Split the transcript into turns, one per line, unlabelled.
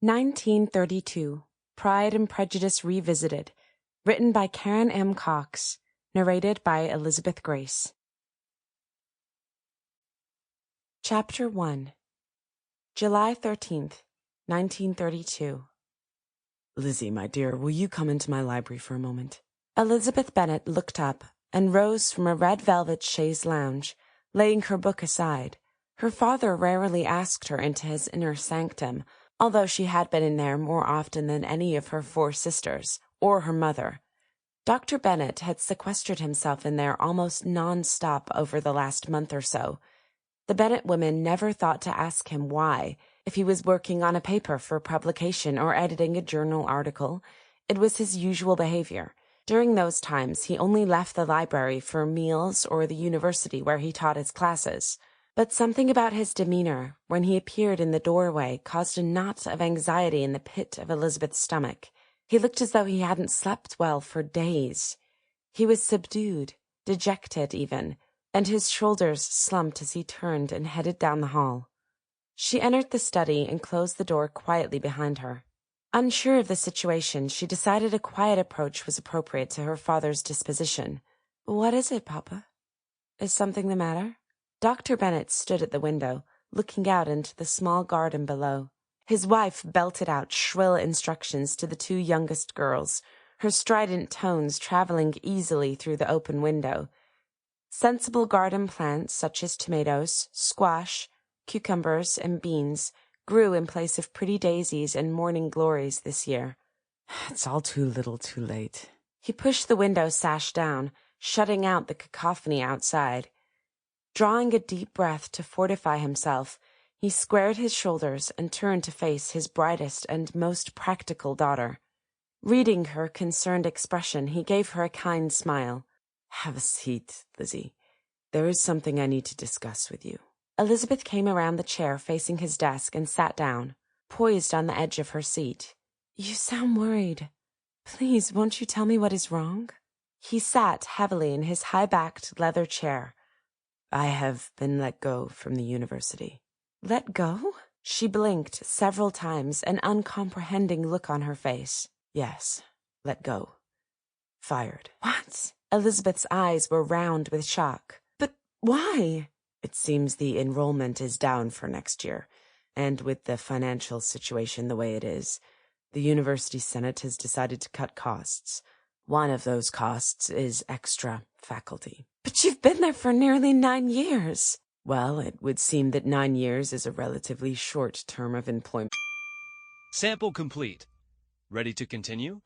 1932, Pride and Prejudice Revisited, written by Karen M. Cox, narrated by Elizabeth Grace. Chapter 1. July 13th, 1932.
Lizzie, my dear, will you come into my library for a moment?
Elizabeth Bennet looked up and rose from a red velvet chaise lounge, laying her book aside. Her father rarely asked her into his inner sanctum, although she had been in there more often than any of her 4 sisters, or her mother. Dr. Bennet had sequestered himself in there almost non-stop over the last month or so. The Bennet women never thought to ask him why, if he was working on a paper for publication or editing a journal article. It was his usual behavior. During those times, he only left the library for meals or the university where he taught his classes. But something about his demeanor, when he appeared in the doorway, caused a knot of anxiety in the pit of Elizabeth's stomach. He looked as though he hadn't slept well for days. He was subdued, dejected even, and his shoulders slumped as he turned and headed down the hall. She entered the study and closed the door quietly behind her. Unsure of the situation, she decided a quiet approach was appropriate to her father's disposition. "What is it, Papa? Is something the matter?" Dr. Bennet stood at the window, looking out into the small garden below. His wife belted out shrill instructions to the 2 youngest girls, her strident tones traveling easily through the open window. Sensible garden plants such as tomatoes, squash, cucumbers, and beans grew in place of pretty daisies and morning glories this year.
It's all too little too late.
He pushed the window sash down, shutting out the cacophony outside. Drawing a deep breath to fortify himself, he squared his shoulders and turned to face his brightest and most practical daughter. Reading her concerned expression, he gave her a kind smile.
"Have a seat, Lizzie. There is something I need to discuss with you."
Elizabeth came around the chair facing his desk and sat down, poised on the edge of her seat. "You sound worried. Please, won't you tell me what is wrong?" He sat heavily in his high-backed leather chair.
"I have been let go from the university."
"Let go?" She blinked several times, an uncomprehending look on her face.
"Yes, let go. Fired."
"What?" Elizabeth's eyes were round with shock. "But why?"
"It seems the enrollment is down for next year, and with the financial situation the way it is, the University Senate has decided to cut costs. One of those costs is extra faculty."
"But you've been there for nearly 9 years."
"Well, it would seem that 9 years is a relatively short term of employment."
Sample complete. Ready to continue?